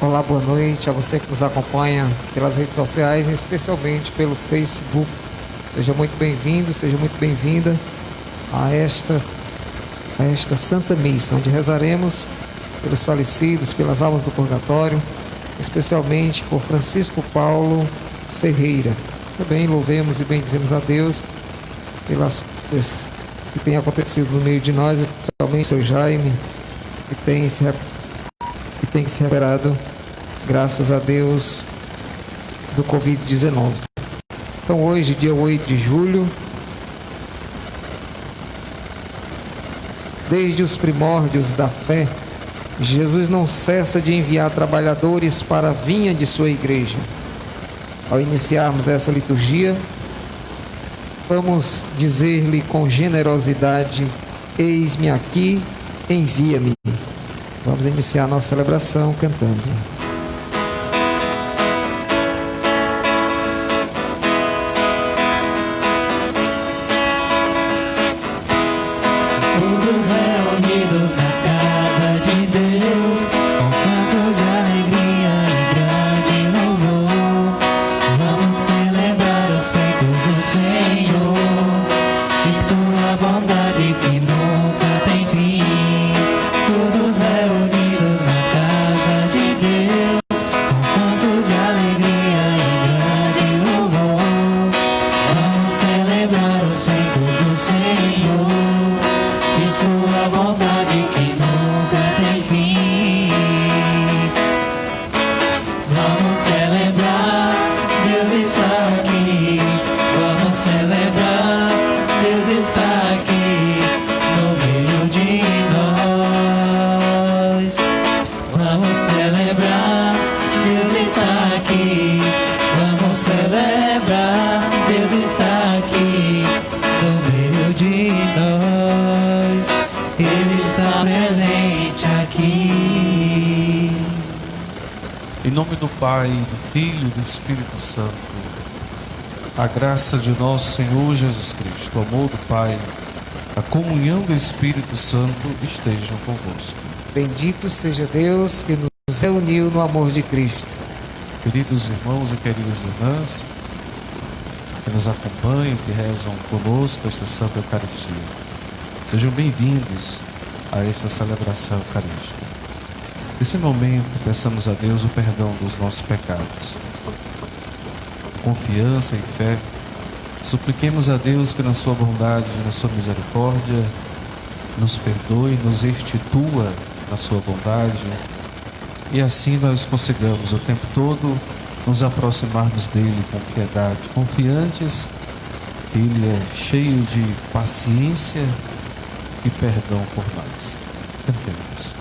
Olá, boa noite a você que nos acompanha pelas redes sociais, especialmente pelo Facebook. Seja muito bem-vindo, seja muito bem-vinda a esta Santa Missa, onde rezaremos pelos falecidos, pelas almas do purgatório, especialmente por Francisco Paulo Ferreira. Também louvemos e bendizemos a Deus pelas coisas que têm acontecido no meio de nós, especialmente o seu Jaime, que tem se recuperado, graças a Deus, do Covid-19. Então hoje, dia 8 de julho, desde os primórdios da fé, Jesus não cessa de enviar trabalhadores para a vinha de sua igreja. Ao iniciarmos essa liturgia, vamos dizer-lhe com generosidade: eis-me aqui, envia-me. Vamos iniciar nossa celebração cantando. Pai, do Filho e do Espírito Santo. A graça de nosso Senhor Jesus Cristo, o amor do Pai, a comunhão do Espírito Santo estejam convosco. Bendito seja Deus que nos reuniu no amor de Cristo. Queridos irmãos e queridas irmãs, que nos acompanham, que rezam conosco esta Santa Eucaristia, sejam bem-vindos a esta celebração eucarística. Nesse momento, peçamos a Deus o perdão dos nossos pecados. Confiança e fé, supliquemos a Deus que na sua bondade e na sua misericórdia nos perdoe, nos restitua na sua bondade, e assim nós consigamos o tempo todo nos aproximarmos dele com piedade, confiantes que ele é cheio de paciência e perdão por nós. Cantemos.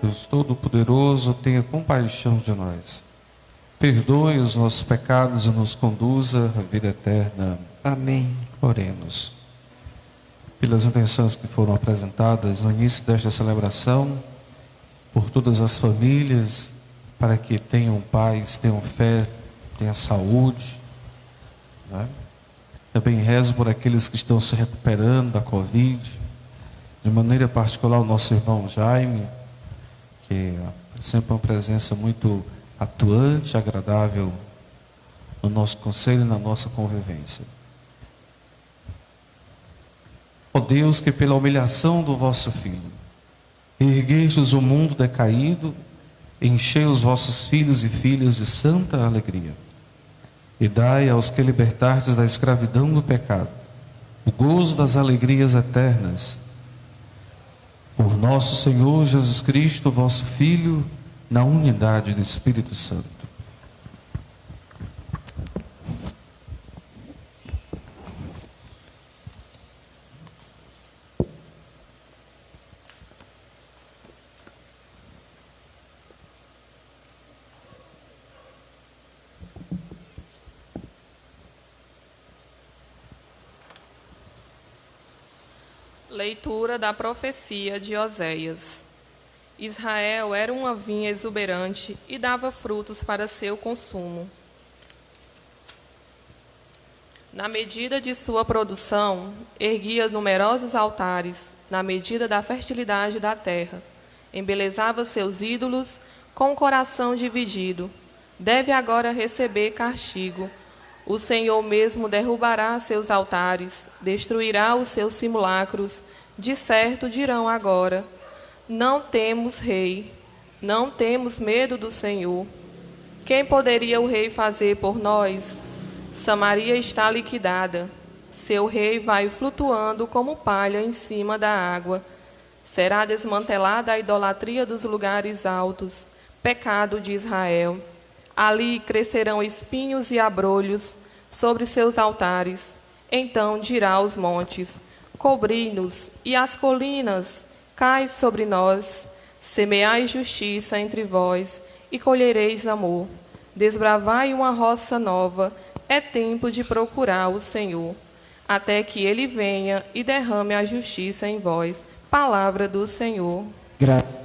Deus Todo-Poderoso, tenha compaixão de nós. Perdoe os nossos pecados e nos conduza à vida eterna. Amém. Oremos. Pelas intenções que foram apresentadas no início desta celebração, por todas as famílias, para que tenham paz, tenham fé, tenham saúde, né? Também rezo por aqueles que estão se recuperando da Covid, de maneira particular o nosso irmão Jaime, que é sempre uma presença muito atuante, agradável no nosso conselho e na nossa convivência. Ó Deus, que pela humilhação do vosso Filho, erguestes o mundo decaído, enchei os vossos filhos e filhas de santa alegria, e dai aos que libertastes da escravidão do pecado o gozo das alegrias eternas. Por nosso Senhor Jesus Cristo, vosso Filho, na unidade do Espírito Santo. Leitura da profecia de Oséias. Israel era uma vinha exuberante e dava frutos para seu consumo. Na medida de sua produção, erguia numerosos altares, na medida da fertilidade da terra. Embelezava seus ídolos com o coração dividido. Deve agora receber castigo. O Senhor mesmo derrubará seus altares, destruirá os seus simulacros. De certo dirão agora: não temos rei, não temos medo do Senhor. Quem poderia o rei fazer por nós? Samaria está liquidada. Seu rei vai flutuando como palha em cima da água. Será desmantelada a idolatria dos lugares altos, pecado de Israel. Ali crescerão espinhos e abrolhos sobre seus altares. Então dirá aos montes: cobri-nos, e às colinas: cai sobre nós. Semeai justiça entre vós, e colhereis amor. Desbravai uma roça nova, é tempo de procurar o Senhor, até que ele venha e derrame a justiça em vós. Palavra do Senhor. Graças a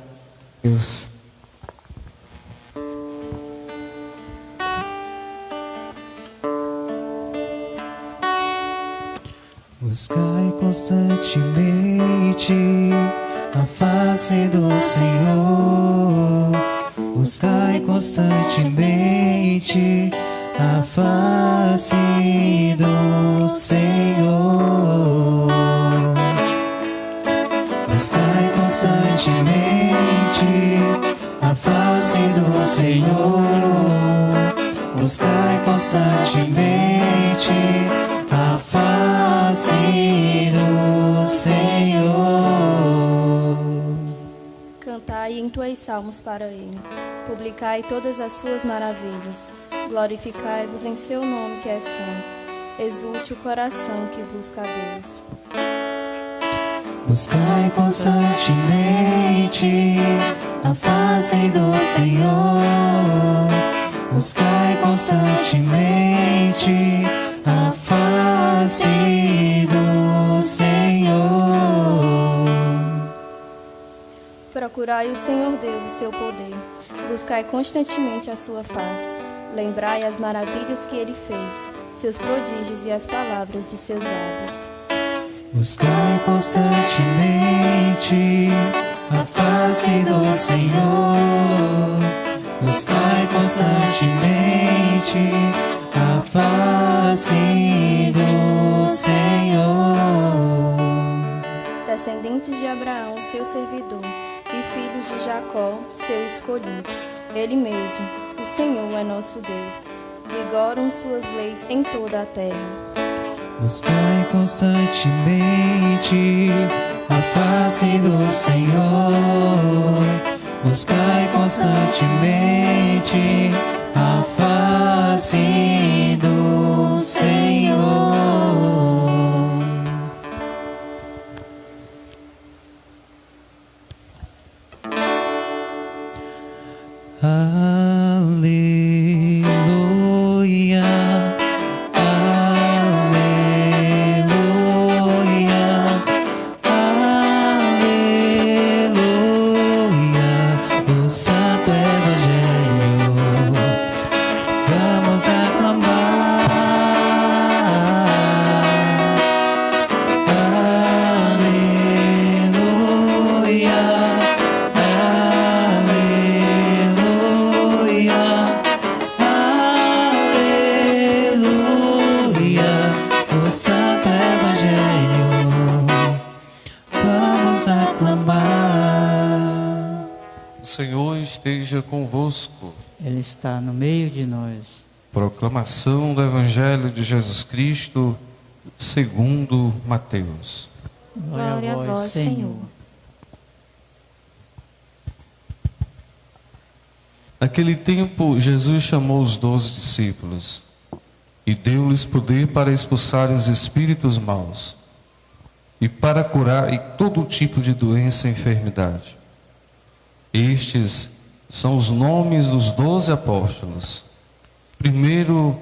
Deus. Buscai constantemente a face do Senhor. Buscai constantemente a face do Senhor. Buscai constantemente a face do Senhor. Buscai constantemente a face do Senhor. Cantai e entoai salmos para ele. Publicai todas as suas maravilhas. Glorificai-vos em seu nome que é santo. Exulte o coração que busca a Deus. Buscai constantemente a face do Senhor. Buscai constantemente a face do Senhor. Procurai o Senhor Deus e seu poder. Buscai constantemente a sua face. Lembrai as maravilhas que ele fez, seus prodígios e as palavras de seus lábios. Buscai constantemente a face do Senhor. Buscai constantemente a face do Senhor. Descendentes de Abraão, seu servidor, e filhos de Jacó, seu escolhido. Ele mesmo, o Senhor é nosso Deus. Vigoram suas leis em toda a terra. Buscai constantemente a face do Senhor. Buscai constantemente a face do Senhor. Aleluia, aleluia, aleluia, o Santo Evangelho, vamos aclamar. Aleluia, aleluia, aleluia, o Santo Evangelho, vamos aclamar. O Senhor esteja convosco. Ele está no meio de nós. Proclamação do Evangelho de Jesus Cristo segundo Mateus. Glória a vós, Senhor. Naquele tempo, Jesus chamou os 12 discípulos e deu-lhes poder para expulsarem os espíritos maus e para curar todo tipo de doença e enfermidade. Estes são os nomes dos 12 apóstolos. Primeiro,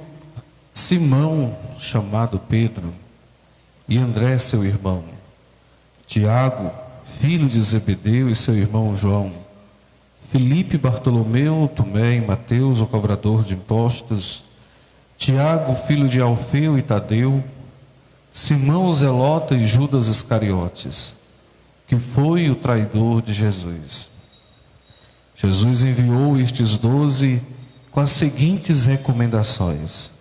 Simão, chamado Pedro, e André, seu irmão. Tiago, filho de Zebedeu, e seu irmão João. Filipe, Bartolomeu, Tomé e Mateus, o cobrador de impostos. Tiago, filho de Alfeu e Tadeu. Simão Zelota e Judas Iscariotes, que foi o traidor de Jesus. Jesus enviou estes 12 com as seguintes recomendações: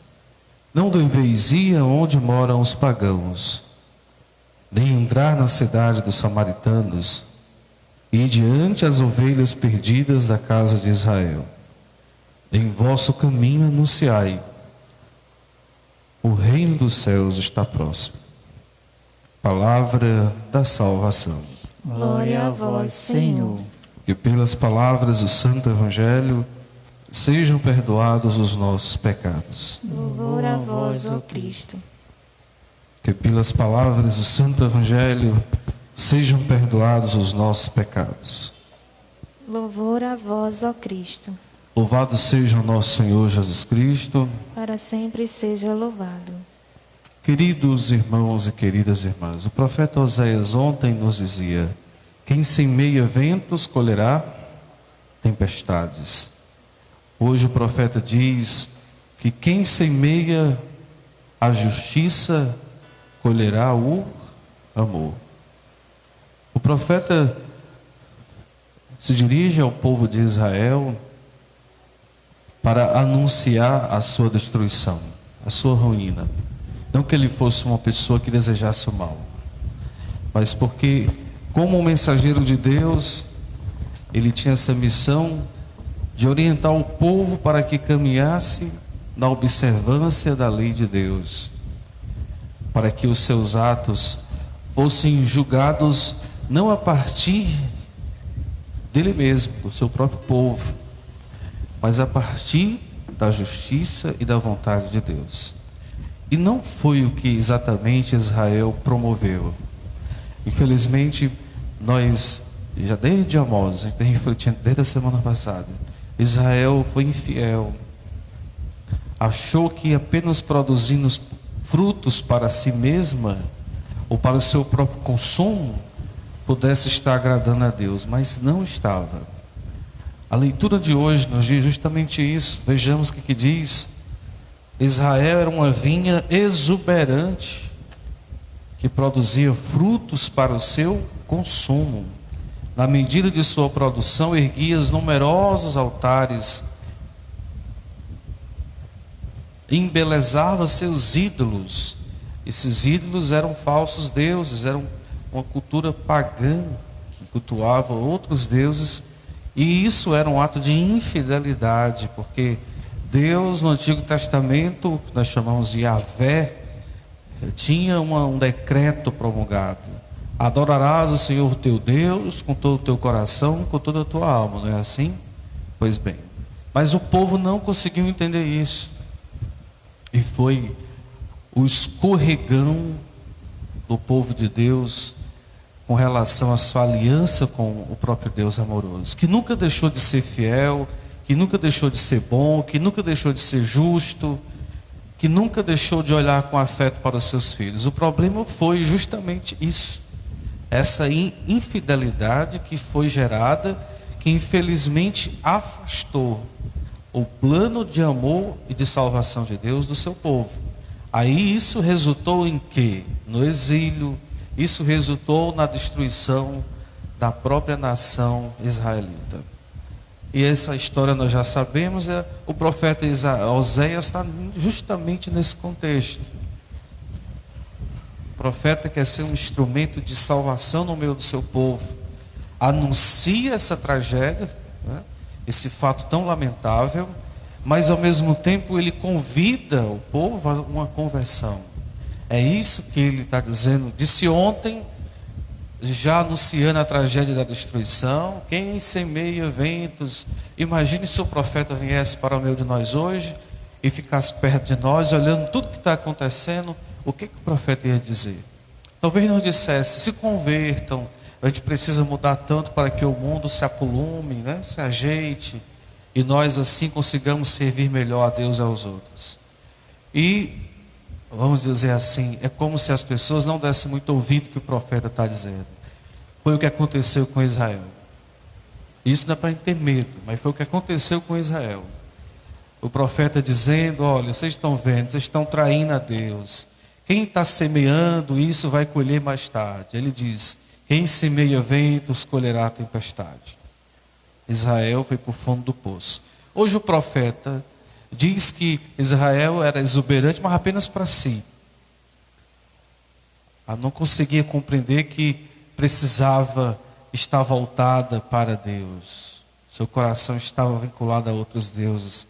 não deveis ir aonde moram os pagãos, nem entrar na cidade dos samaritanos, e diante as ovelhas perdidas da casa de Israel. Em vosso caminho anunciai: o reino dos céus está próximo. Palavra da salvação. Glória a vós, Senhor. Que pelas palavras do Santo Evangelho sejam perdoados os nossos pecados. Louvor a vós, ó Cristo. Que pelas palavras do Santo Evangelho sejam perdoados os nossos pecados. Louvor a vós, ó Cristo. Louvado seja o nosso Senhor Jesus Cristo. Para sempre seja louvado. Queridos irmãos e queridas irmãs, o profeta Oséias ontem nos dizia: quem semeia ventos colherá tempestades. Hoje o profeta diz que quem semeia a justiça colherá o amor. O profeta se dirige ao povo de Israel para anunciar a sua destruição, a sua ruína. Não que ele fosse uma pessoa que desejasse o mal, mas porque, como um mensageiro de Deus, ele tinha essa missão de orientar o povo para que caminhasse na observância da lei de Deus, para que os seus atos fossem julgados não a partir dele mesmo, do seu próprio povo, mas a partir da justiça e da vontade de Deus. E não foi o que exatamente Israel promoveu. Infelizmente, nós, já desde Amós, a gente tem refletido desde a semana passada, Israel foi infiel, achou que apenas produzindo frutos para si mesma, ou para o seu próprio consumo, pudesse estar agradando a Deus, mas não estava. A leitura de hoje nos diz justamente isso. Vejamos o que diz. Israel era uma vinha exuberante, que produzia frutos para o seu consumo. Na medida de sua produção, erguia numerosos altares, embelezava seus ídolos. Esses ídolos eram falsos deuses, eram uma cultura pagã, que cultuava outros deuses, e isso era um ato de infidelidade, porque Deus, no Antigo Testamento, que nós chamamos de Yahvé, tinha um decreto promulgado: adorarás o Senhor teu Deus com todo o teu coração, com toda a tua alma, não é assim? Pois bem, mas o povo não conseguiu entender isso, e foi o escorregão do povo de Deus com relação à sua aliança com o próprio Deus amoroso, que nunca deixou de ser fiel, que que nunca deixou de ser bom, que nunca deixou de ser justo, que nunca deixou de olhar com afeto para os seus filhos. O problema foi justamente isso, essa infidelidade que foi gerada, que infelizmente afastou o plano de amor e de salvação de Deus do seu povo. Aí isso resultou em quê? No exílio, isso resultou na destruição da própria nação israelita. E essa história nós já sabemos, o profeta Oséias está justamente nesse contexto. O profeta quer ser um instrumento de salvação no meio do seu povo. Anuncia essa tragédia, né, esse fato tão lamentável, mas ao mesmo tempo ele convida o povo a uma conversão. É isso que ele está dizendo. Disse ontem, já anunciando a tragédia da destruição: quem semeia ventos. Imagine se o profeta viesse para o meio de nós hoje e ficasse perto de nós, olhando tudo que está acontecendo. O que o profeta ia dizer? Talvez não dissesse: se convertam, a gente precisa mudar tanto para que o mundo se apolume, né? Se ajeite, e nós assim consigamos servir melhor a Deus e aos outros. E vamos dizer assim, é como se as pessoas não dessem muito ouvido que o profeta está dizendo. Foi o que aconteceu com Israel. Isso não é para ter medo, mas foi o que aconteceu com Israel. O profeta dizendo: olha, vocês estão vendo, vocês estão traindo a Deus. Quem está semeando isso vai colher mais tarde. Ele diz: quem semeia ventos colherá tempestade. Israel foi para o fundo do poço. Hoje o profeta diz que Israel era exuberante, mas apenas para si. Ela não conseguia compreender que precisava estar voltada para Deus. Seu coração estava vinculado a outros deuses.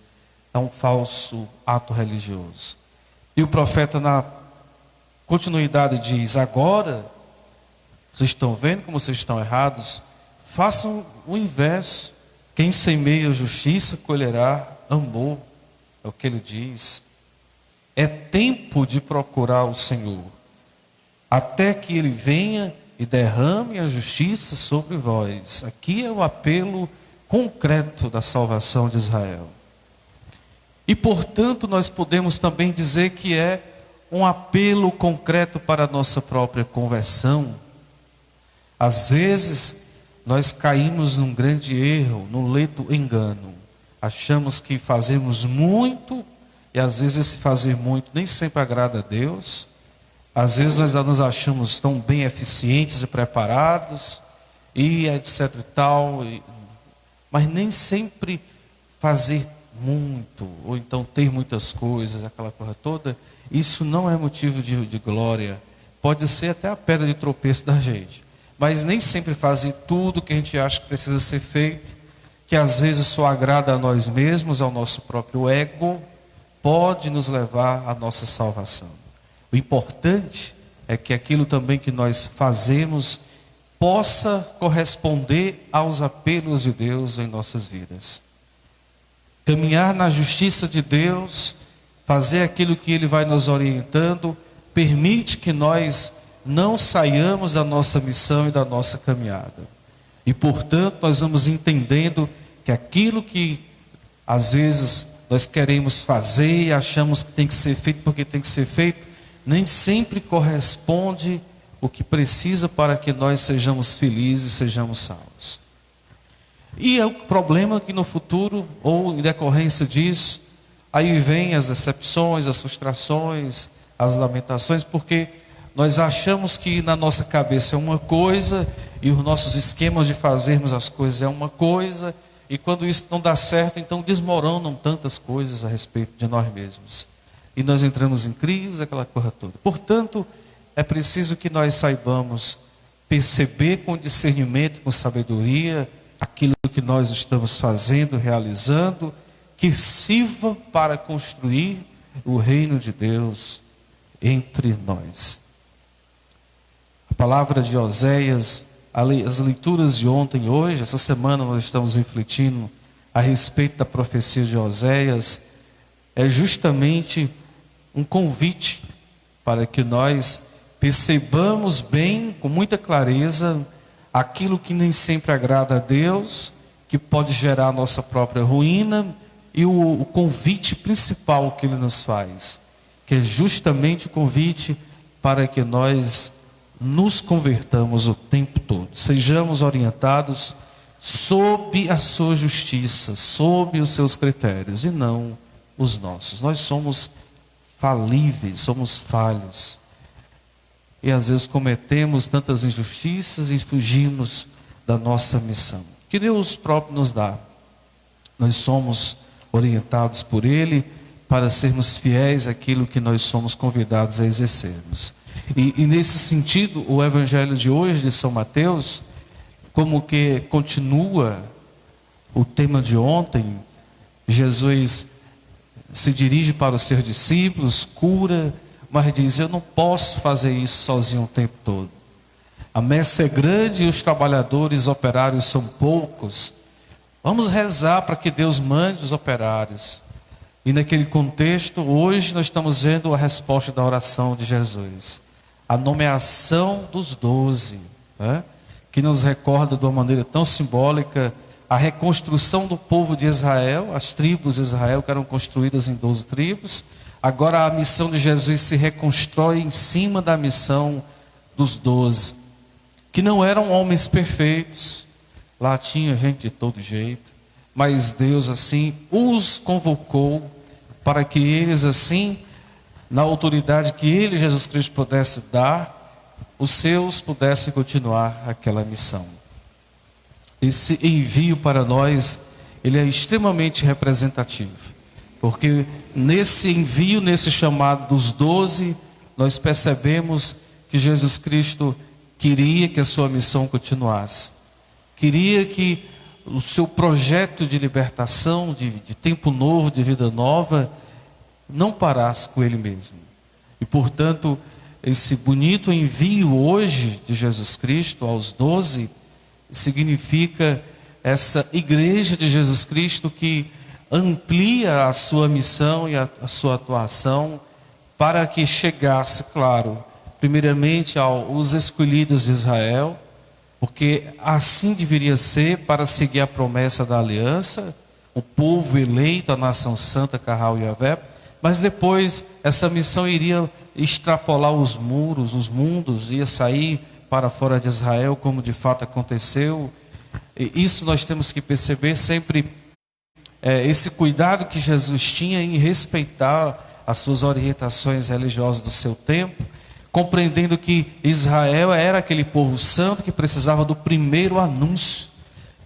É um falso ato religioso. E o profeta, na continuidade, diz: agora, vocês estão vendo como vocês estão errados? Façam o inverso. Quem semeia justiça colherá amor. É o que ele diz. É tempo de procurar o Senhor, até que ele venha e derrame a justiça sobre vós. Aqui é o apelo concreto da salvação de Israel. E portanto nós podemos também dizer que é um apelo concreto para a nossa própria conversão. Às vezes nós caímos num grande erro, num ledo engano. Achamos que fazemos muito, e às vezes esse fazer muito nem sempre agrada a Deus. Às vezes nós nos achamos tão bem eficientes e preparados, e etc e tal, mas nem sempre fazer muito, ou então ter muitas coisas, aquela coisa toda, isso não é motivo de glória. Pode ser até a pedra de tropeço da gente, mas nem sempre fazer tudo que a gente acha que precisa ser feito, que às vezes só agrada a nós mesmos, ao nosso próprio ego, pode nos levar à nossa salvação. O importante é que aquilo também que nós fazemos possa corresponder aos apelos de Deus em nossas vidas. Caminhar na justiça de Deus, fazer aquilo que Ele vai nos orientando, permite que nós não saiamos da nossa missão e da nossa caminhada. E portanto nós vamos entendendo que aquilo que às vezes nós queremos fazer e achamos que tem que ser feito porque tem que ser feito, nem sempre corresponde o que precisa para que nós sejamos felizes e sejamos salvos. E é o problema que no futuro, ou em decorrência disso, aí vem as decepções, as frustrações, as lamentações, porque nós achamos que na nossa cabeça é uma coisa, e os nossos esquemas de fazermos as coisas é uma coisa, e quando isso não dá certo, então desmoronam tantas coisas a respeito de nós mesmos. E nós entramos em crise, aquela coisa toda. Portanto, é preciso que nós saibamos perceber com discernimento, com sabedoria, aquilo que nós estamos fazendo, realizando, que sirva para construir o reino de Deus entre nós. A palavra de Oséias, as leituras de ontem e hoje, essa semana nós estamos refletindo a respeito da profecia de Oséias, é justamente um convite para que nós percebamos bem, com muita clareza, aquilo que nem sempre agrada a Deus, que pode gerar a nossa própria ruína, e o convite principal que ele nos faz, que é justamente o convite para que nós nos convertamos o tempo todo, sejamos orientados sob a sua justiça, sob os seus critérios, e não os nossos. Nós somos falíveis, somos falhos, e às vezes cometemos tantas injustiças e fugimos da nossa missão, que Deus próprio nos dá. Nós somos orientados por Ele para sermos fiéis àquilo que nós somos convidados a exercermos. E nesse sentido, o Evangelho de hoje de São Mateus, como que continua o tema de ontem. Jesus se dirige para os seus discípulos, cura, mas diz: eu não posso fazer isso sozinho o tempo todo. A messe é grande e os trabalhadores operários são poucos. Vamos rezar para que Deus mande os operários. E naquele contexto, hoje nós estamos vendo a resposta da oração de Jesus. A nomeação dos 12, né? Que nos recorda de uma maneira tão simbólica a reconstrução do povo de Israel, as tribos de Israel que eram construídas em 12 tribos. Agora a missão de Jesus se reconstrói em cima da missão dos 12, que não eram homens perfeitos. Lá tinha gente de todo jeito, mas Deus assim os convocou para que eles assim, na autoridade que Ele, Jesus Cristo, pudesse dar, os seus pudessem continuar aquela missão. Esse envio para nós, ele é extremamente representativo, porque nesse envio, nesse chamado dos 12, nós percebemos que Jesus Cristo queria que a sua missão continuasse, queria que o seu projeto de libertação, de tempo novo, de vida nova, não parasse com Ele mesmo. E portanto, esse bonito envio hoje de Jesus Cristo aos 12, significa essa igreja de Jesus Cristo que amplia a sua missão e a sua atuação para que chegasse, claro, primeiramente aos escolhidos de Israel, porque assim deveria ser para seguir a promessa da aliança, o povo eleito, a nação santa, Carral e Yahvé, mas depois essa missão iria extrapolar os muros, os mundos, ia sair para fora de Israel, como de fato aconteceu. E isso nós temos que perceber sempre, esse cuidado que Jesus tinha em respeitar as suas orientações religiosas do seu tempo, compreendendo que Israel era aquele povo santo que precisava do primeiro anúncio.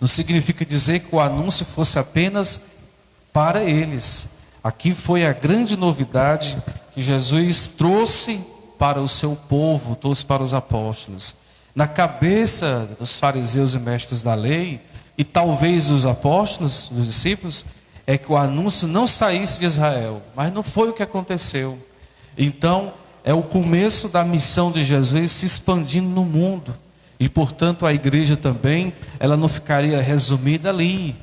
Não significa dizer que o anúncio fosse apenas para eles. Aqui foi a grande novidade que Jesus trouxe para o seu povo, trouxe para os apóstolos. Na cabeça dos fariseus e mestres da lei, e talvez dos apóstolos, dos discípulos, é que o anúncio não saísse de Israel, mas não foi o que aconteceu. Então, é o começo da missão de Jesus se expandindo no mundo, e portanto a igreja também, ela não ficaria resumida ali,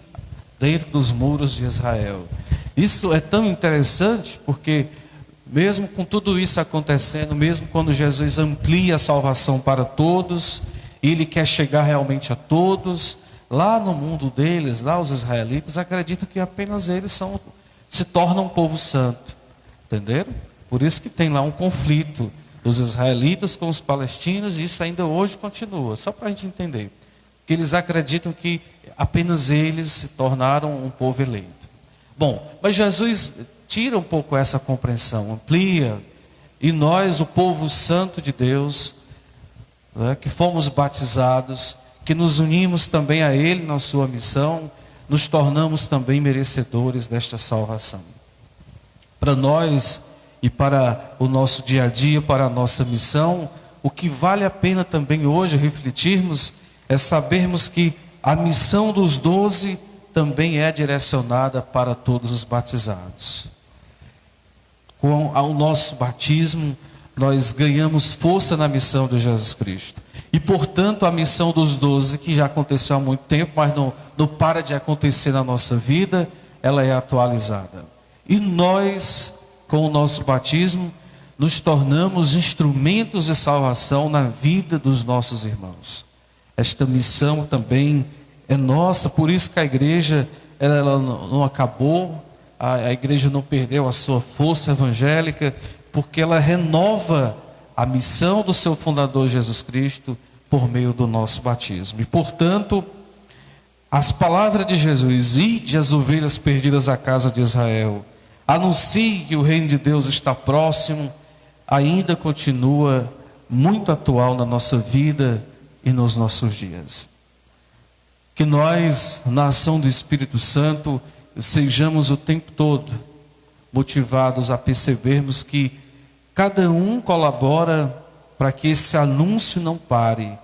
dentro dos muros de Israel. Isso é tão interessante, porque mesmo com tudo isso acontecendo, mesmo quando Jesus amplia a salvação para todos, Ele quer chegar realmente a todos, lá no mundo deles, lá os israelitas acreditam que apenas eles se tornam um povo santo, entenderam? Por isso que tem lá um conflito dos israelitas com os palestinos, e isso ainda hoje continua, só para a gente entender, que eles acreditam que apenas eles se tornaram um povo eleito. Bom, mas Jesus tira um pouco essa compreensão, amplia, e nós, o povo santo de Deus, né, que fomos batizados, que nos unimos também a Ele na sua missão, nos tornamos também merecedores desta salvação. Para nós e para o nosso dia a dia, para a nossa missão, o que vale a pena também hoje refletirmos é sabermos que a missão dos 12 também é direcionada para todos os batizados. Com o nosso batismo, nós ganhamos força na missão de Jesus Cristo. E, portanto, a missão dos 12, que já aconteceu há muito tempo, mas não para de acontecer na nossa vida, ela é atualizada. E nós, com o nosso batismo, nos tornamos instrumentos de salvação na vida dos nossos irmãos. Esta missão também é nossa, por isso que a igreja ela não acabou, a igreja não perdeu a sua força evangélica, porque ela renova a missão do seu fundador Jesus Cristo por meio do nosso batismo. E portanto, as palavras de Jesus: ide as ovelhas perdidas à casa de Israel, anuncie que o reino de Deus está próximo, ainda continua muito atual na nossa vida e nos nossos dias. Que nós, na ação do Espírito Santo, sejamos o tempo todo motivados a percebermos que cada um colabora para que esse anúncio não pare,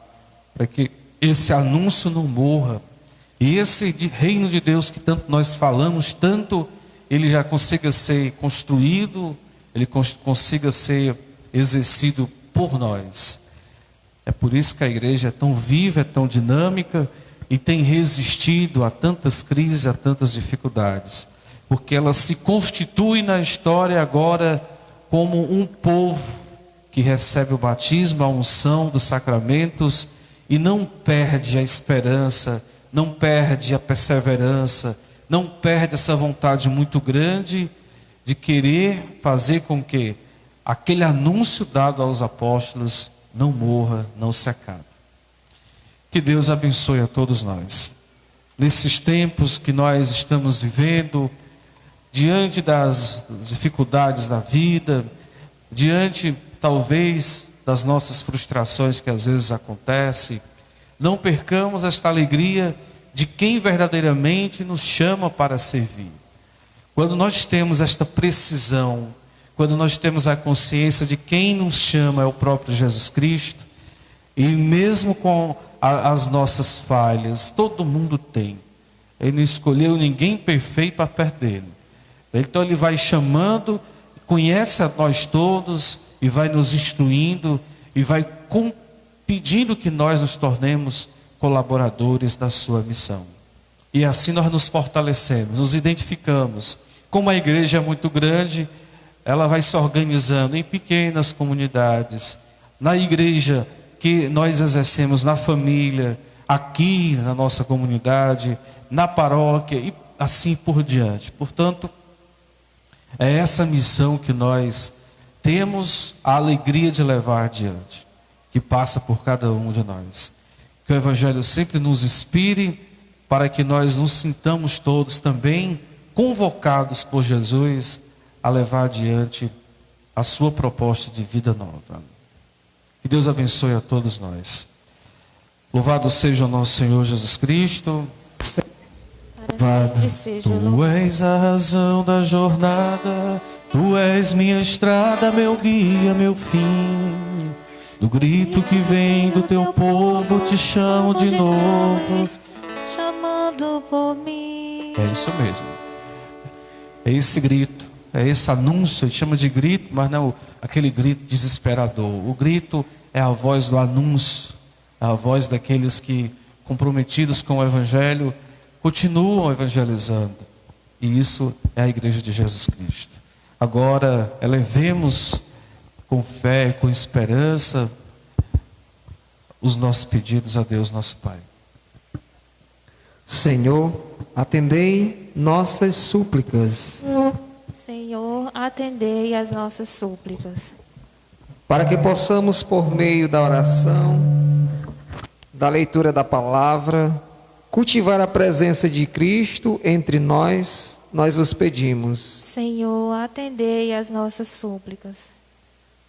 para que esse anúncio não morra, e esse reino de Deus que tanto nós falamos, tanto ele já consiga ser construído, ele consiga ser exercido por nós. É por isso que a igreja é tão viva, é tão dinâmica e tem resistido a tantas crises, a tantas dificuldades, porque ela se constitui na história agora como um povo que recebe o batismo, a unção dos sacramentos e não perde a esperança, não perde a perseverança, não perde essa vontade muito grande de querer fazer com que aquele anúncio dado aos apóstolos não morra, não se acabe. Que Deus abençoe a todos nós. Nesses tempos que nós estamos vivendo, diante das dificuldades da vida, diante talvez das nossas frustrações que às vezes acontecem, não percamos esta alegria de quem verdadeiramente nos chama para servir. Quando nós temos esta precisão, quando nós temos a consciência de quem nos chama é o próprio Jesus Cristo, e mesmo com as nossas falhas, todo mundo tem. Ele não escolheu ninguém perfeito para perto dele. Então ele vai chamando, conhece a nós todos e vai nos instruindo e vai pedindo que nós nos tornemos colaboradores da sua missão. E assim nós nos fortalecemos, nos identificamos. Como a igreja é muito grande, ela vai se organizando em pequenas comunidades. Na igreja que nós exercemos na família, aqui na nossa comunidade, na paróquia e assim por diante. Portanto, é essa missão que nós temos a alegria de levar adiante, que passa por cada um de nós. Que o Evangelho sempre nos inspire para que nós nos sintamos todos também convocados por Jesus a levar adiante a sua proposta de vida nova. Que Deus abençoe a todos nós. Louvado seja o nosso Senhor Jesus Cristo. Tu és a razão da jornada, Tu és minha estrada, meu guia, meu fim. Do grito que vem do Teu povo, te chamo de novo, chamando por mim. É isso mesmo. É esse grito, é esse anúncio, ele chama de grito, mas não aquele grito desesperador. O grito é a voz do anúncio, é a voz daqueles que, comprometidos com o Evangelho, continuam evangelizando. E isso é a igreja de Jesus Cristo. Agora, elevemos com fé, com esperança, os nossos pedidos a Deus, nosso Pai. Senhor, atendei nossas súplicas. Senhor, atendei as nossas súplicas. Para que possamos, por meio da oração, da leitura da palavra, cultivar a presença de Cristo entre nós, nós vos pedimos. Senhor, atendei as nossas súplicas.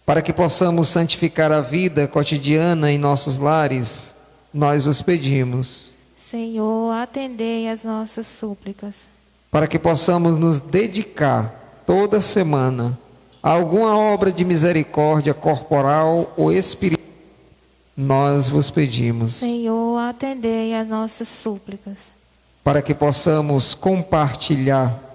Para que possamos santificar a vida cotidiana em nossos lares, nós vos pedimos. Senhor, atendei as nossas súplicas. Para que possamos nos dedicar toda semana a alguma obra de misericórdia corporal ou espiritual, nós vos pedimos. Senhor, atendei as nossas súplicas. Para que possamos compartilhar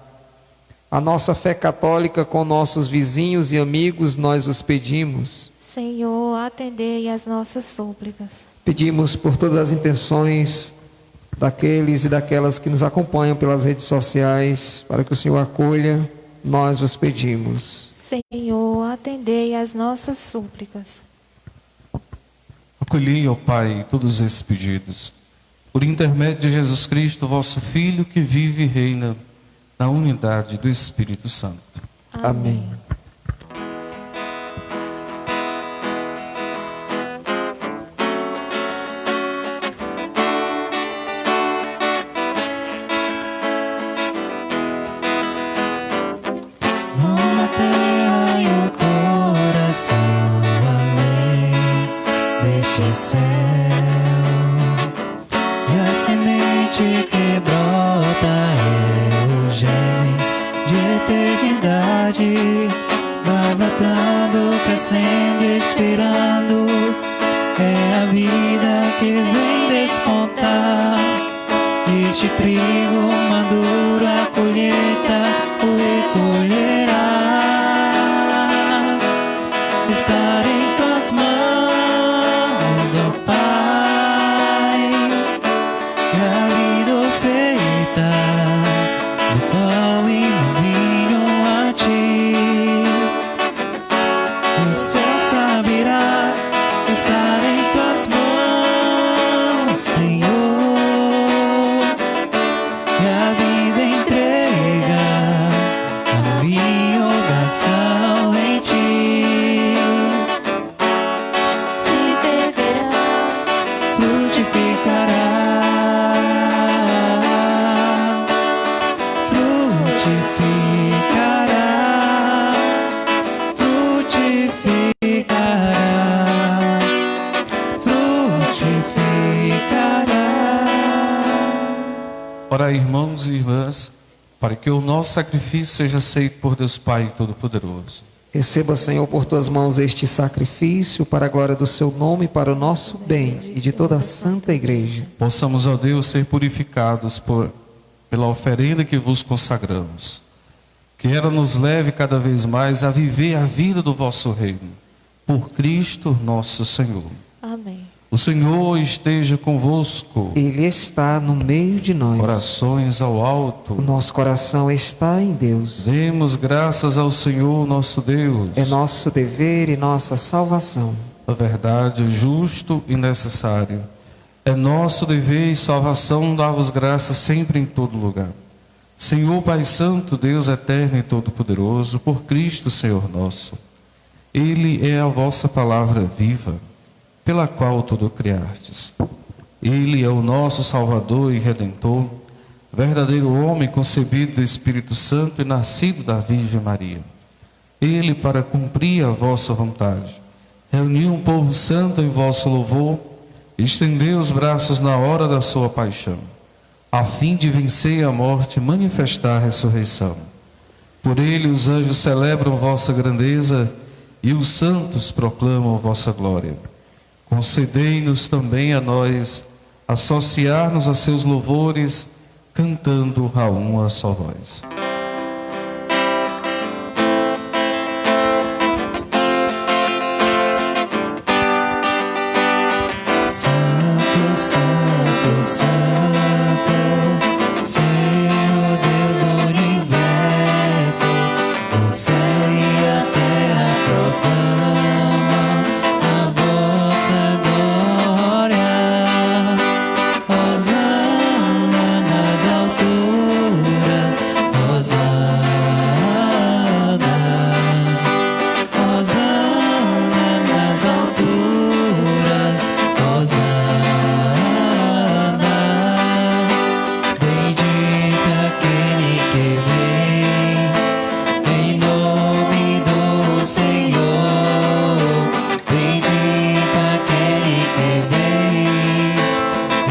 a nossa fé católica com nossos vizinhos e amigos, nós vos pedimos. Senhor, atendei as nossas súplicas. Pedimos por todas as intenções daqueles e daquelas que nos acompanham pelas redes sociais, para que o Senhor acolha, nós vos pedimos. Senhor, atendei as nossas súplicas. Acolhi, ó Pai, todos esses pedidos. por intermédio de Jesus Cristo, vosso Filho, que vive e reina na unidade do Espírito Santo. Amém. Uma terra e o coração além deste céu, e a semente que brota é o germe de eternidade, vai brotando, crescendo, expirando, é a vida que vem despontar. Este trigo maduro, a colheita o recolherá. Estar em tuas mãos, ó Pai, e a vida oferta no pão e no vinho a ti. O céu saberá estar em tuas mãos, Senhor. E a vida entrega a minha oração em ti. Se beberá, Frutificará, Orai, irmãos e irmãs, para que o nosso sacrifício seja aceito por Deus Pai Todo-Poderoso. Receba, Senhor, por tuas mãos este sacrifício para a glória do seu nome, para o nosso bem e de toda a santa igreja. Possamos, ó Deus, ser purificados pela oferenda que vos consagramos. Que ela nos leve cada vez mais a viver a vida do vosso reino. Por Cristo nosso Senhor. amém. O Senhor esteja convosco. Ele está no meio de nós. Orações ao O alto. nosso coração está em Deus. Demos graças ao Senhor nosso Deus. É nosso dever e nossa salvação. A verdade é justo e necessário. É nosso dever e salvação dar-vos graças sempre em todo lugar. Senhor Pai Santo, Deus eterno e todo-poderoso, por Cristo Senhor nosso. Ele é a vossa palavra viva, pela qual tudo criastes. Ele é o nosso Salvador e Redentor, verdadeiro homem concebido do Espírito Santo e nascido da Virgem Maria. Ele, para cumprir a vossa vontade, reuniu um povo santo em vosso louvor, e estendeu os braços na hora da sua paixão, a fim de vencer a morte e manifestar a ressurreição. Por ele os anjos celebram vossa grandeza e os santos proclamam vossa glória. Concedei-nos também a nós associar-nos a seus louvores, cantando a uma só voz. Santo, Santo, Santo, Senhor Deus do universo, o céu e a terra proclamam a vossa glória. Hosana nas alturas, Hosana, Hosana nas alturas, Hosana. Bendito aquele que vem em nome do Senhor. Bendito aquele que vem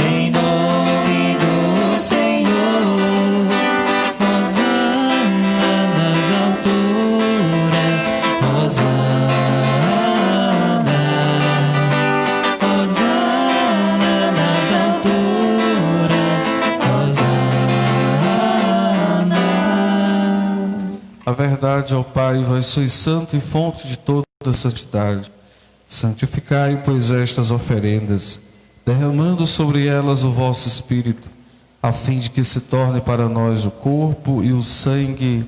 em nome do Senhor. Hosana nas alturas, Hosana, Hosana nas alturas, Hosana. A verdade, ó Pai, vós sois santo e fonte de toda santidade. Santificai, pois, estas oferendas, derramando sobre elas o vosso Espírito, a fim de que se torne para nós o corpo e o sangue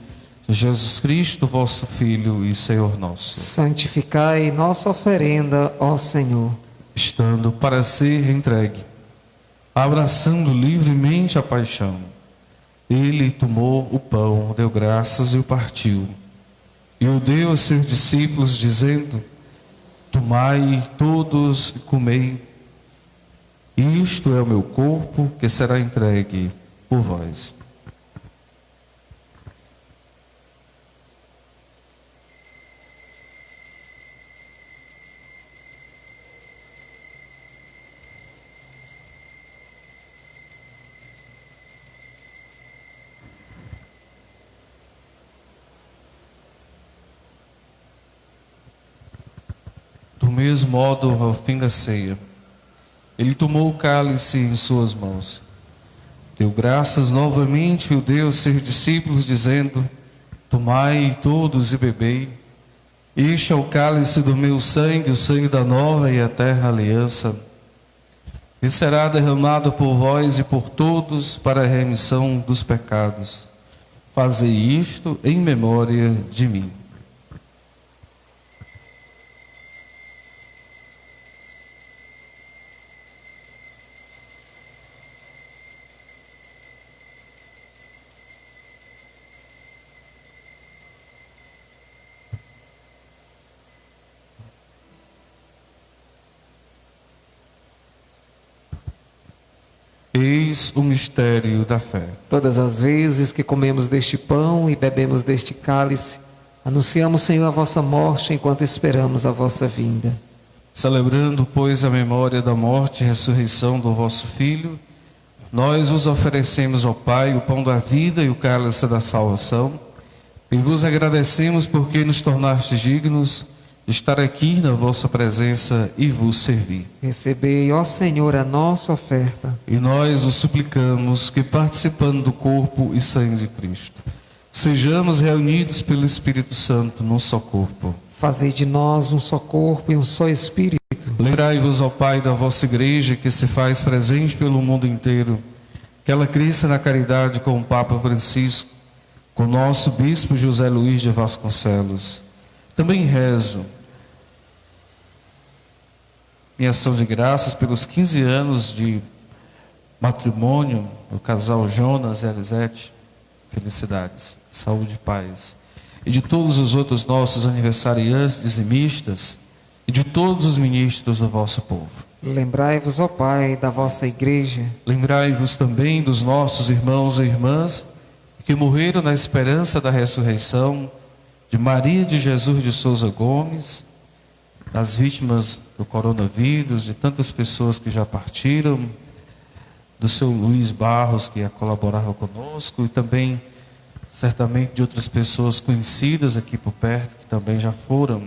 de Jesus Cristo, vosso Filho e Senhor nosso, Santificai nossa oferenda, ó Senhor. estando para ser entregue abraçando livremente a paixão. Ele tomou o pão, deu graças e o partiu. E o deu aos seus discípulos, dizendo: tomai todos e comei. Isto é o meu corpo, que será entregue por vós. Do mesmo modo, ao fim da ceia, ele tomou o cálice em suas mãos, deu graças novamente e o deu aos seus discípulos, dizendo: tomai todos e bebei. Este é o cálice do meu sangue, o sangue da nova e eterna aliança, que será derramado por vós e por todos para a remissão dos pecados. Fazei isto em memória de mim. Eis o mistério da fé. Todas as vezes que comemos deste pão e bebemos deste cálice, anunciamos, Senhor, a vossa morte enquanto esperamos a vossa vinda. Celebrando, pois, a memória da morte e ressurreição do vosso Filho, nós vos oferecemos, ó Pai, o pão da vida e o cálice da salvação, e vos agradecemos porque nos tornastes dignos de estar aqui na vossa presença e vos servir. Recebei, ó Senhor, a nossa oferta. E nós vos suplicamos que, participando do corpo e sangue de Cristo, sejamos reunidos pelo Espírito Santo num só corpo. Fazei de nós um só corpo e um só Espírito. Lembrai-vos, ó Pai, da vossa igreja que se faz presente pelo mundo inteiro, que ela cresça na caridade com o Papa Francisco, com o nosso Bispo José Luís de Vasconcelos. Também rezo minha ação de graças pelos 15 anos de matrimônio do casal Jonas e Elisete. Felicidades, saúde e paz. E de todos os outros nossos aniversariantes, dizimistas, e de todos os ministros do vosso povo. Lembrai-vos, ó Pai, da vossa igreja. Lembrai-vos também dos nossos irmãos e irmãs que morreram na esperança da ressurreição, de Maria de Jesus de Souza Gomes, das vítimas do coronavírus, de tantas pessoas que já partiram, do seu Luiz Barros, que colaborava conosco, e também, certamente, de outras pessoas conhecidas aqui por perto, que também já foram,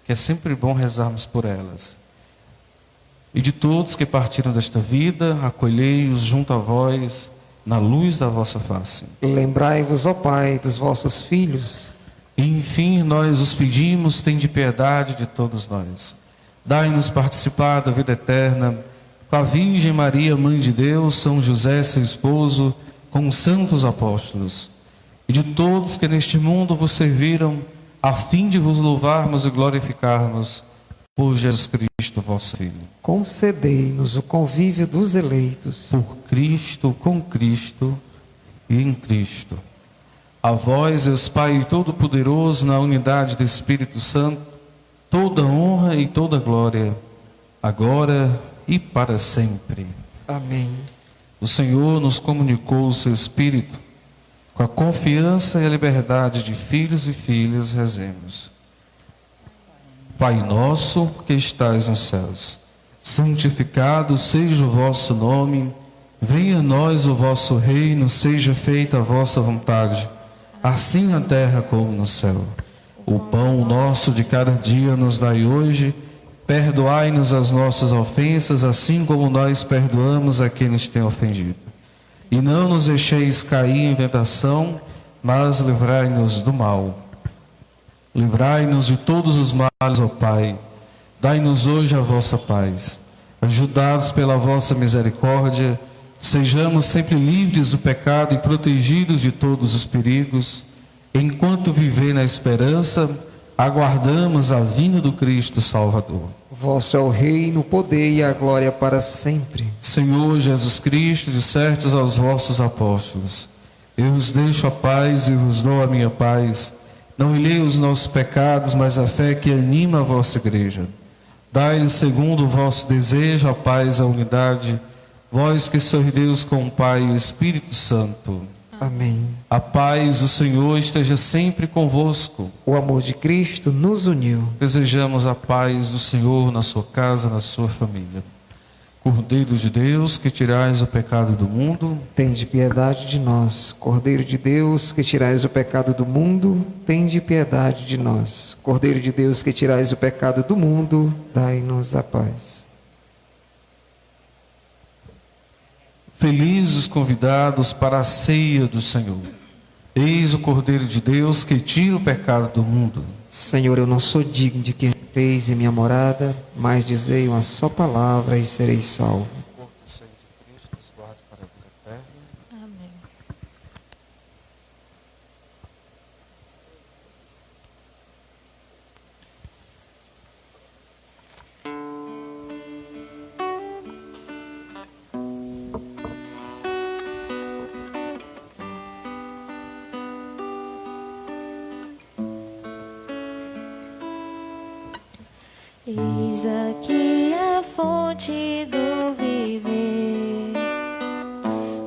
que é sempre bom rezarmos por elas. E de todos que partiram desta vida, acolhei-os junto a vós, na luz da vossa face. Lembrai-vos, ó Pai, dos vossos filhos. E, enfim, nós os pedimos, tende piedade de todos nós. Dai-nos participar da vida eterna, com a Virgem Maria, Mãe de Deus, São José, seu esposo, com os santos apóstolos, e de todos que neste mundo vos serviram, a fim de vos louvarmos e glorificarmos por Jesus Cristo, vosso Filho. Concedei-nos o convívio dos eleitos. Por Cristo, com Cristo e em Cristo. A vós, Deus Pai Todo-Poderoso, na unidade do Espírito Santo, toda honra e toda glória, agora e para sempre. Amém. O Senhor nos comunicou o seu Espírito, com a confiança e a liberdade de filhos e filhas, rezemos. Pai nosso que estais nos céus, santificado seja o vosso nome, venha a nós o vosso reino, seja feita a vossa vontade, assim na terra como no céu. O pão nosso de cada dia nos dai hoje, perdoai-nos as nossas ofensas, assim como nós perdoamos a quem nos tem ofendido. E não nos deixeis cair em tentação, mas livrai-nos do mal. Livrai-nos de todos os males, ó Pai. Dai-nos hoje a vossa paz. Ajudados pela vossa misericórdia, sejamos sempre livres do pecado e protegidos de todos os perigos, enquanto viver na esperança, aguardamos a vinda do Cristo Salvador. Vosso é o reino, o poder e a glória para sempre. Senhor Jesus Cristo, dissertes aos vossos apóstolos: eu vos deixo a paz e vos dou a minha paz. Não olhei os nossos pecados, mas a fé que anima a vossa igreja. Dai-lhe segundo o vosso desejo a paz e a unidade, vós que sois Deus com o Pai e o Espírito Santo. Amém. A paz do Senhor esteja sempre convosco. O amor de Cristo nos uniu. Desejamos a paz do Senhor na sua casa, na sua família. Cordeiro de Deus, que tirais o pecado do mundo, Tende piedade de nós. Cordeiro de Deus, que tirais o pecado do mundo, tende piedade de nós. Cordeiro de Deus, que tirais o pecado do mundo, dai-nos a paz. felizes os convidados para a ceia do Senhor. Eis o Cordeiro de Deus que tira o pecado do mundo. Senhor, eu não sou digno de que entreis em minha morada, mas dizei uma só palavra e serei salvo. O corpo e sangue de Cristo nos guarde para a vida eterna. Amém. Eis aqui a fonte do viver,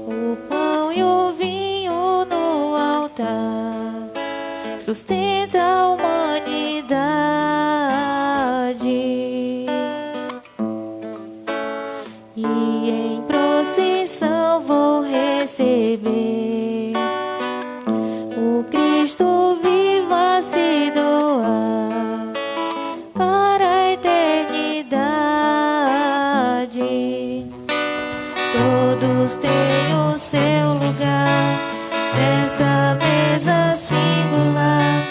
o pão e o vinho no altar, sustenta a humanidade. E em procissão vou receber o Cristo vivo a se doar para a eternidade. Todos têm o seu lugar nesta mesa singular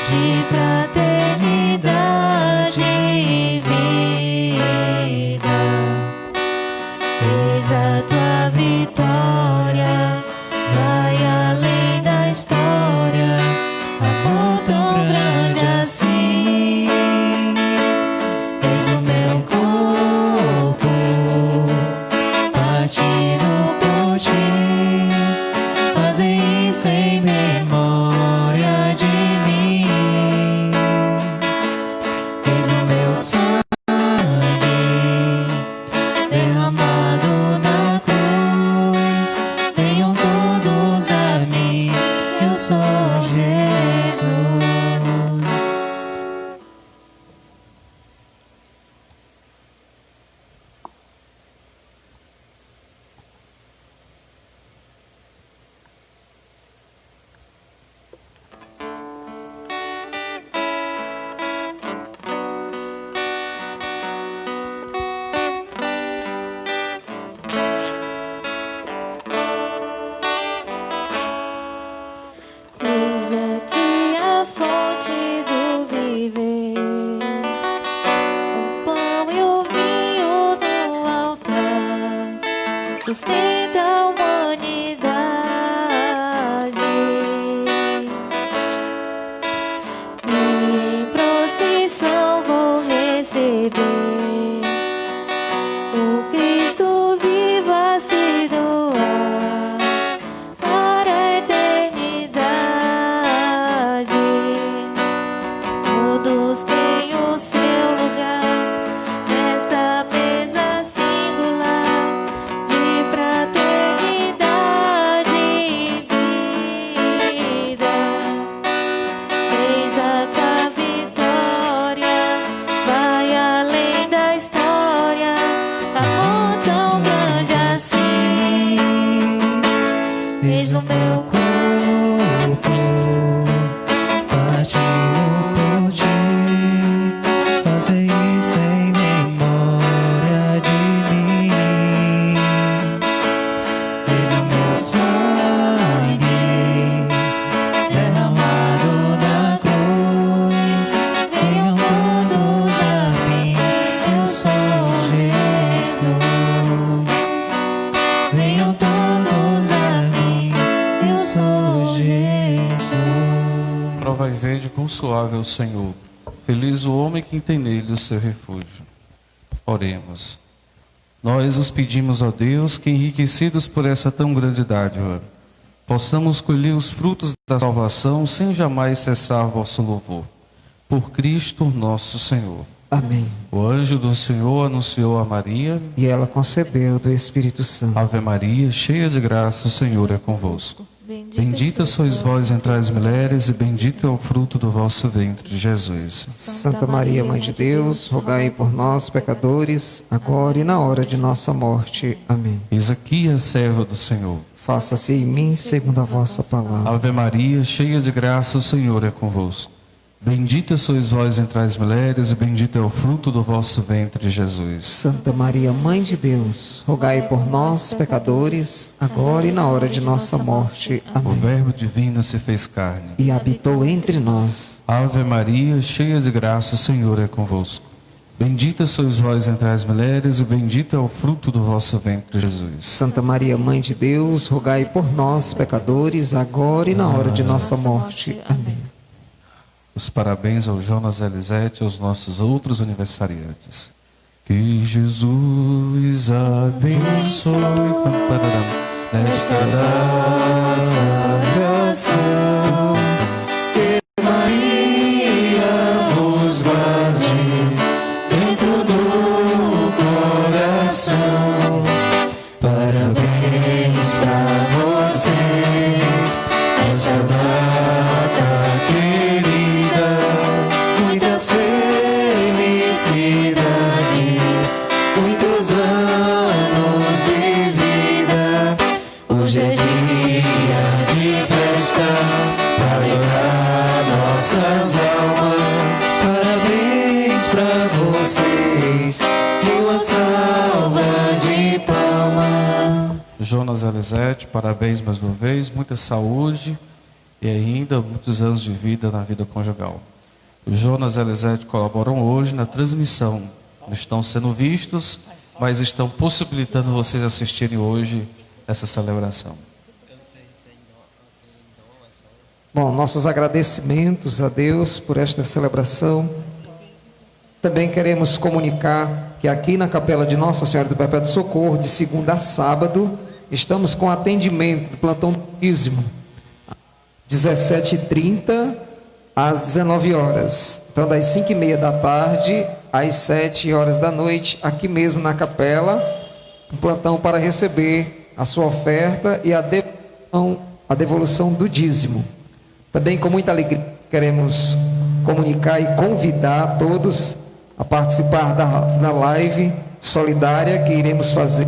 de fraternidade e vida. Eis a tua vitória, vai além da história, amor tão grande assim. Eis o meu corpo partido por ti, fazei isto em memória de mim. Eis o meu sangue derramado na cruz, venham todos a mim, eu sou Jesus. Eis aqui a fonte do viver, o pão e o vinho no altar, sustenta a humanidade. E em procissão vou receber o Cristo vivo a se doar para a eternidade. Todos têm o seu lugar nesta mesa singular de fraternidade e vida. Eis a tua vitória, vai além da história, amor tão grande assim. Eis o meu corpo partido por ti, fazei isto em memória de mim. Eis o meu sangue derramado na cruz, venham todos a mim, eu sou Jesus. Venham todos a mim, eu sou Jesus. Provai e vede quão suave é o Senhor. Feliz o homem que tem nele o seu refúgio. Oremos. Nós os pedimos, ó Deus, que enriquecidos por essa tão grande dádiva, possamos colher os frutos da salvação sem jamais cessar vosso louvor. Por Cristo nosso Senhor. Amém. O anjo do Senhor anunciou a Maria. E ela concebeu do Espírito Santo. Ave Maria, cheia de graça, o Senhor é convosco. Bendita sois vós entre as mulheres, e bendito é o fruto do vosso ventre, Jesus. Santa Maria, Mãe de Deus, rogai por nós, pecadores, agora e na hora de nossa morte. Amém. Eis aqui a serva do Senhor. Faça-se em mim segundo a vossa palavra. Ave Maria, cheia de graça, o Senhor é convosco. Bendita sois vós entre as mulheres, e bendito é o fruto do vosso ventre, Jesus. Santa Maria, Mãe de Deus, rogai por nós, pecadores, agora e na hora de nossa morte. O Amém. Verbo divino se fez carne. E habitou entre nós. Ave Maria, cheia de graça, o Senhor é convosco. Bendita sois vós entre as mulheres, e bendito é o fruto do vosso ventre, Jesus. Santa Maria, Mãe de Deus, rogai por nós, pecadores, agora e na hora de nossa morte. Amém. Os parabéns ao Jonas Elisete e aos nossos outros aniversariantes. Que Jesus abençoe nesta nação. Que Maria vos guarde dentro do coração. Parabéns pra vocês nessa data querida. Muitas felicidades, muitos anos de vida. Hoje é dia de festa para alegrar nossas almas. Parabéns pra vocês, de uma salva de palmas. Jonas Elisete, parabéns mais uma vez, muita saúde e ainda muitos anos de vida na vida conjugal. Os Jonas Elisete colaboram hoje na transmissão. Não estão sendo vistos, mas estão possibilitando vocês assistirem hoje essa celebração. Bom, nossos agradecimentos a Deus por esta celebração. Também queremos comunicar que aqui na Capela de Nossa Senhora do Perpétuo Socorro, de segunda a sábado, estamos com atendimento do plantão do dízimo, 17h30 às 19 horas. Então, das 5h30 da tarde às 7 horas da noite, aqui mesmo na capela, um plantão para receber a sua oferta e a devolução do dízimo. Também com muita alegria queremos comunicar e convidar todos a participar da live solidária que iremos fazer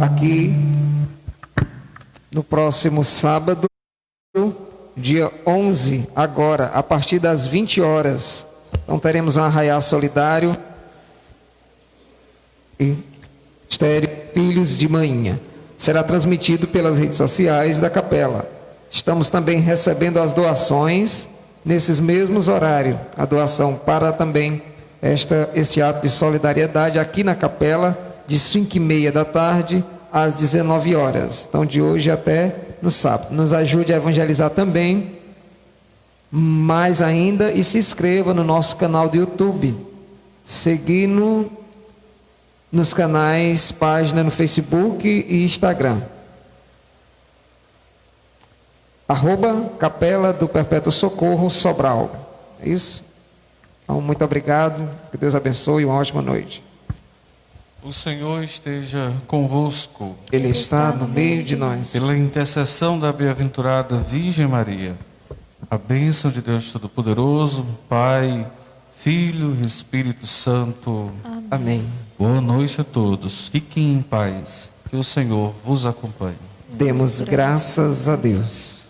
aqui no próximo sábado, dia 11, agora, a partir das 20 horas. Então teremos um arraial solidário e Estéreo Filhos de Manhinha. Será transmitido pelas redes sociais da capela. Estamos também recebendo as doações nesses mesmos horários. A doação para também este ato de solidariedade aqui na capela, de 5h30 da tarde às 19 horas. Então, de hoje até no sábado. Nos ajude a evangelizar também, mais ainda, e se inscreva no nosso canal do YouTube. Seguindo nos canais, página no Facebook e Instagram. @Capela do Perpétuo Socorro, Sobral. É isso? Então, muito obrigado. Que Deus abençoe e uma ótima noite. O Senhor esteja convosco. Ele está no meio de nós. Pela intercessão da bem-aventurada Virgem Maria, a bênção de Deus Todo-Poderoso, Pai, Filho e Espírito Santo. Amém. Boa noite a todos. Fiquem em paz. Que o Senhor vos acompanhe. Demos graças a Deus.